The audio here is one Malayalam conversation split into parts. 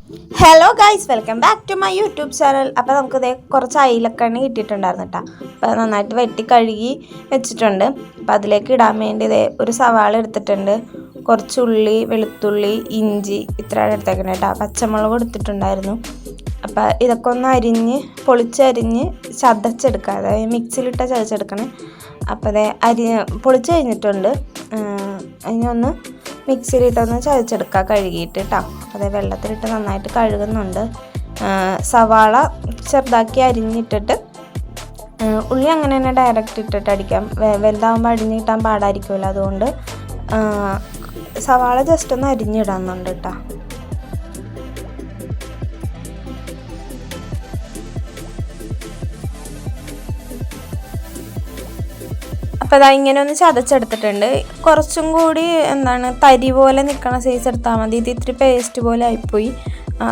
Hello guys, welcome back to my YouTube channel. അപ്പോൾ നമുക്കിതേ കുറച്ച് അയിലക്കണ്ണി കിട്ടിയിട്ടുണ്ടായിരുന്നു കേട്ടോ. അപ്പോൾ നന്നായിട്ട് വെട്ടി കഴുകി വെച്ചിട്ടുണ്ട്. അപ്പോൾ അതിലേക്ക് ഇടാൻ വേണ്ടി ഇതേ ഒരു സവാള എടുത്തിട്ടുണ്ട്, കുറച്ച് ഉള്ളി, വെളുത്തുള്ളി, ഇഞ്ചി ഇത്രയാണ് എടുത്തേക്കുന്നത് കേട്ടോ. പച്ചമുളക് എടുത്തിട്ടുണ്ടായിരുന്നു. അപ്പോൾ ഇതൊക്കെ ഒന്ന് പൊളിച്ചരിഞ്ഞ് ചതച്ചെടുക്കുക, അതായത് മിക്സിയിലിട്ട് ചതച്ചെടുക്കണേ. അപ്പോൾ അതേ പൊളിച്ച് കഴിഞ്ഞിട്ടുണ്ട്. ഇനി ഒന്ന് മിക്സിയിലിട്ടൊന്ന് ചതച്ചെടുക്കുക കഴുകിയിട്ട് കേട്ടോ. അതേ വെള്ളത്തിലിട്ട് നന്നായിട്ട് കഴുകുന്നുണ്ട്. സവാള ചെറുതാക്കി അരിഞ്ഞിട്ടിട്ട് ഉള്ളി അങ്ങനെ തന്നെ ഡയറക്റ്റ് ഇട്ടിട്ട് അടിക്കാം. വലുതാകുമ്പോൾ അരിഞ്ഞ് കിട്ടാൻ പാടായിരിക്കുമല്ലോ, അതുകൊണ്ട് സവാള ജസ്റ്റ് ഒന്ന് അരിഞ്ഞിടാന്നുണ്ട് കേട്ടോ. അപ്പോൾ അതാ ഇങ്ങനെ ഒന്ന് ചതച്ചെടുത്തിട്ടുണ്ട്. കുറച്ചും കൂടി തരി പോലെ നിൽക്കണ സൈസ് എടുത്താൽ മതി. ഇത് ഇത്തിരി പേസ്റ്റ് പോലെ ആയിപ്പോയി.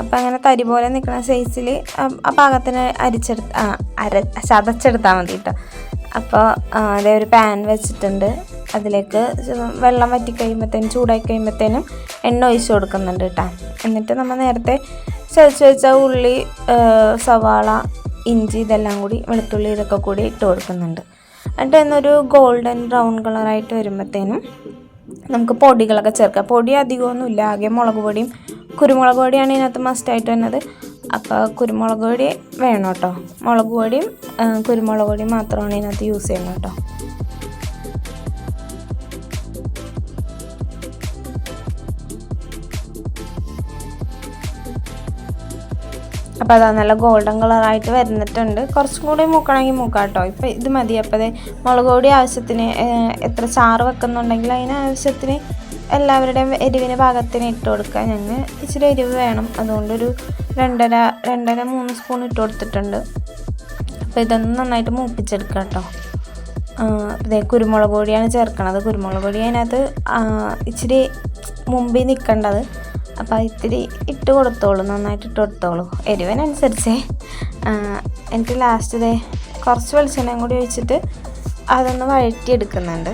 അപ്പോൾ അങ്ങനെ തരി പോലെ നിൽക്കണ സൈസിൽ ആ പാകത്തിന് ചതച്ചെടുത്താൽ മതി കേട്ടോ. അപ്പോൾ അതേ ഒരു പാൻ വെച്ചിട്ടുണ്ട്. അതിലേക്ക് വെള്ളം വറ്റിക്കഴിയുമ്പോഴത്തേനും ചൂടായി കഴിയുമ്പോഴത്തേനും എണ്ണ ഒഴിച്ച് കൊടുക്കുന്നുണ്ട് കേട്ടോ. എന്നിട്ട് നമ്മൾ നേരത്തെ ചതച്ച് വെച്ച ഉള്ളി, സവാള, ഇഞ്ചി ഇതെല്ലാം കൂടി, വെളുത്തുള്ളി ഇതൊക്കെ കൂടി ഇട്ട് കൊടുക്കുന്നുണ്ട്. എന്നിട്ട് എന്നൊരു ഗോൾഡൻ ബ്രൗൺ കളറായിട്ട് വരുമ്പോഴത്തേനും നമുക്ക് പൊടികളൊക്കെ ചേർക്കാം. പൊടി അധികമൊന്നുമില്ല, ആകെ മുളക് പൊടിയും കുരുമുളക് പൊടിയാണ് ഇതിനകത്ത് മസ്റ്റായിട്ട് വരുന്നത്. അപ്പോൾ കുരുമുളക് പൊടി വേണം കേട്ടോ. മുളക് പൊടിയും കുരുമുളക് പൊടിയും മാത്രമാണ് ഇതിനകത്ത് യൂസ് ചെയ്യുന്നത് കേട്ടോ. അപ്പോൾ അതാ നല്ല ഗോൾഡൻ കളറായിട്ട് വരുന്നിട്ടുണ്ട്. കുറച്ചും കൂടി മൂക്കണമെങ്കിൽ മൂക്കാം കേട്ടോ. ഇപ്പോൾ ഇത് മതി. അപ്പോൾ മുളക് പൊടി ആവശ്യത്തിന്, എത്ര ചാറ് വെക്കുന്നുണ്ടെങ്കിൽ അതിനാവശ്യത്തിന് എല്ലാവരുടെയും എരിവിന് പാകത്തിന് ഇട്ട് കൊടുക്കുക. ഞങ്ങൾ ഇച്ചിരി എരിവ് വേണം, അതുകൊണ്ടൊരു 2.5-3 സ്പൂൺ ഇട്ട് കൊടുത്തിട്ടുണ്ട്. അപ്പോൾ ഇതൊന്ന് നന്നായിട്ട് മൂപ്പിച്ചെടുക്കുക കേട്ടോ. അതേ കുരുമുളക് പൊടിയാണ് ചേർക്കണത്. കുരുമുളക് പൊടി അതിനകത്ത് ഇച്ചിരി മുമ്പിൽ നിൽക്കേണ്ടത്. അപ്പോൾ ഇത്തിരി ഇട്ട് കൊടുത്തോളൂ, നന്നായിട്ട് ഇട്ട് കൊടുത്തോളൂ എരിവിനനുസരിച്ചേ. എന്നിട്ട് ലാസ്റ്റ് കുറച്ച് വെളിച്ചെണ്ണയും കൂടി ഒഴിച്ചിട്ട് അതൊന്ന് വഴറ്റിയെടുക്കുന്നുണ്ട്.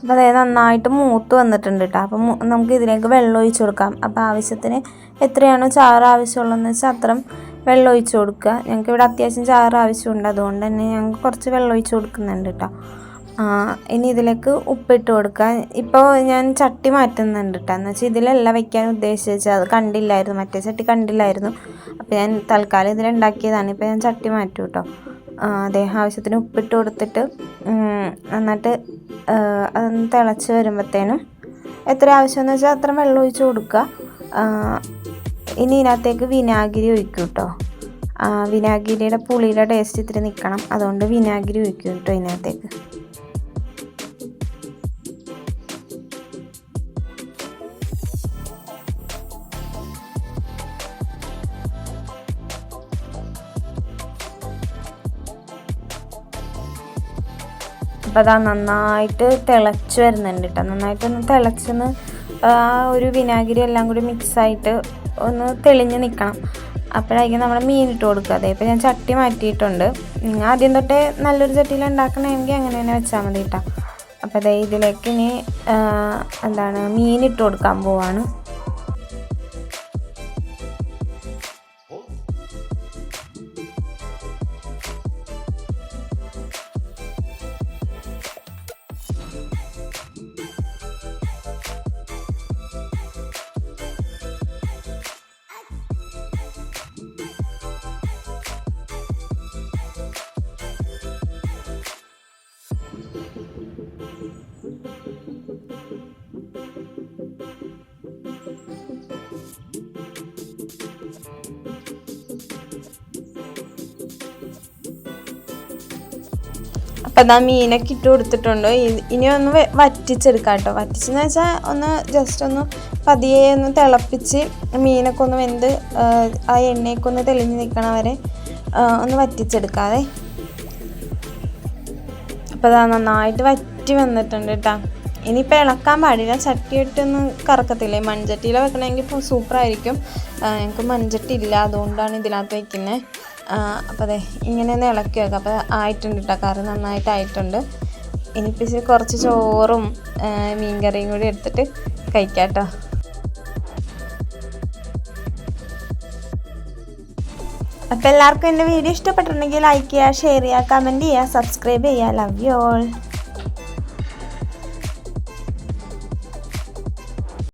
അപ്പോൾ അതായത് നന്നായിട്ട് മൂത്ത് വന്നിട്ടുണ്ട് കേട്ടോ. അപ്പം നമുക്ക് ഇതിലേക്ക് വെള്ളം ഒഴിച്ച് കൊടുക്കാം. അപ്പോൾ ആവശ്യത്തിന് എത്രയാണോ ചാറ് ആവശ്യമുള്ളതെന്ന് വെച്ചാൽ അത്രയും വെള്ളം ഒഴിച്ച് കൊടുക്കുക. ഞങ്ങൾക്ക് ഇവിടെ അത്യാവശ്യം ചാറ് ആവശ്യമുണ്ട്, അതുകൊണ്ട് തന്നെ ഞങ്ങൾക്ക് കുറച്ച് വെള്ളം ഒഴിച്ച് കൊടുക്കുന്നുണ്ട് കേട്ടോ. ഇനി ഇതിലേക്ക് ഉപ്പിട്ട് കൊടുക്കുക. ഇപ്പോൾ ഞാൻ ചട്ടി മാറ്റുന്നുണ്ട് കേട്ടോ. എന്ന് വെച്ചാൽ ഇതിലല്ല വയ്ക്കാൻ ഉദ്ദേശിച്ചത്, അത് കണ്ടില്ലായിരുന്നു, മറ്റേ ചട്ടി കണ്ടില്ലായിരുന്നു. അപ്പോൾ ഞാൻ തൽക്കാലം ഇതിലുണ്ടാക്കിയതാണ്. ഇപ്പോൾ ഞാൻ ചട്ടി മാറ്റും കേട്ടോ. ആവശ്യത്തിന് ഉപ്പിട്ട് കൊടുത്തിട്ട് നന്നായിട്ട് അതൊന്ന് തിളച്ച് വരുമ്പോഴത്തേനും എത്ര ആവശ്യമെന്ന് വെച്ചാൽ അത്ര വെള്ളം ഒഴിച്ച് കൊടുക്കുക. ഇനി ഇതിനകത്തേക്ക് വിനാഗിരി ഒഴിക്കും കേട്ടോ. വിനാഗിരിയുടെ പുളിയുടെ ടേസ്റ്റ് ഇത്തിരി നിൽക്കണം, അതുകൊണ്ട് വിനാഗിരി ഒഴിക്കും കേട്ടോ ഇതിനകത്തേക്ക്. അപ്പോൾ അതാ നന്നായിട്ട് തിളച്ച് വരുന്നുണ്ട് കേട്ടോ. നന്നായിട്ടൊന്ന് തിളച്ചൊന്ന് ഒരു വിനാഗിരി എല്ലാം കൂടി മിക്സായിട്ട് ഒന്ന് തെളിഞ്ഞ് നിൽക്കണം. അപ്പോഴായിരിക്കും നമ്മൾ മീൻ ഇട്ട് കൊടുക്കുക. അതേ ഇപ്പോൾ ഞാൻ ചട്ടി മാറ്റിയിട്ടുണ്ട്. ആദ്യം തൊട്ടേ നല്ലൊരു ചട്ടിയിൽ ഉണ്ടാക്കണമെങ്കിൽ അങ്ങനെ തന്നെ വെച്ചാൽ മതി കേട്ടോ. അപ്പോൾ അതേ ഇതിലേക്ക് ഇനി മീൻ ഇട്ട് കൊടുക്കാൻ പോവാണ്. അപ്പം എന്നാൽ മീനൊക്കെ ഇട്ട് കൊടുത്തിട്ടുണ്ട്. ഇനി ഒന്ന് വറ്റിച്ചെടുക്കാം കേട്ടോ. വറ്റിച്ചെന്ന് വെച്ചാൽ ഒന്ന് ജസ്റ്റ് ഒന്ന് പതിയെ ഒന്ന് തിളപ്പിച്ച് മീനൊക്കെ ഒന്ന് വെന്ത് ആ എണ്ണയൊക്കെ ഒന്ന് തെളിഞ്ഞ് നിൽക്കണ വരെ ഒന്ന് വറ്റിച്ചെടുക്കാതെ. അപ്പോൾ അത് നന്നായിട്ട് വറ്റി വന്നിട്ടുണ്ട് കേട്ടോ. ഇനിയിപ്പോൾ ഇളക്കാൻ പാടില്ല, ചട്ടിയിട്ടൊന്ന് കറക്കത്തില്ലേ. മൺചട്ടിയിൽ വെക്കണമെങ്കിൽ ഇപ്പോൾ സൂപ്പറായിരിക്കും. ഞങ്ങൾക്ക് മൺചട്ടി ഇല്ല, അതുകൊണ്ടാണ് ഇതിനകത്ത് വയ്ക്കുന്നത്. അപ്പോൾ അതെ ഇങ്ങനെ ഒന്ന് ഇളക്കി വെക്കാം. അപ്പോൾ ആയിട്ടുണ്ട് കേട്ടോ, കറി നന്നായിട്ടായിട്ടുണ്ട്. ഇനിയിപ്പോൾ കുറച്ച് ചോറും മീൻകറിയും കൂടി എടുത്തിട്ട് കഴിക്കാം കേട്ടോ. അപ്പോൾ എല്ലാവർക്കും എൻ്റെ വീഡിയോ ഇഷ്ടപ്പെട്ടിട്ടുണ്ടെങ്കിൽ ലൈക്ക് ചെയ്യുക, ഷെയർ ചെയ്യുക, കമൻറ്റ് ചെയ്യുക, സബ്സ്ക്രൈബ് ചെയ്യുക. Love you all.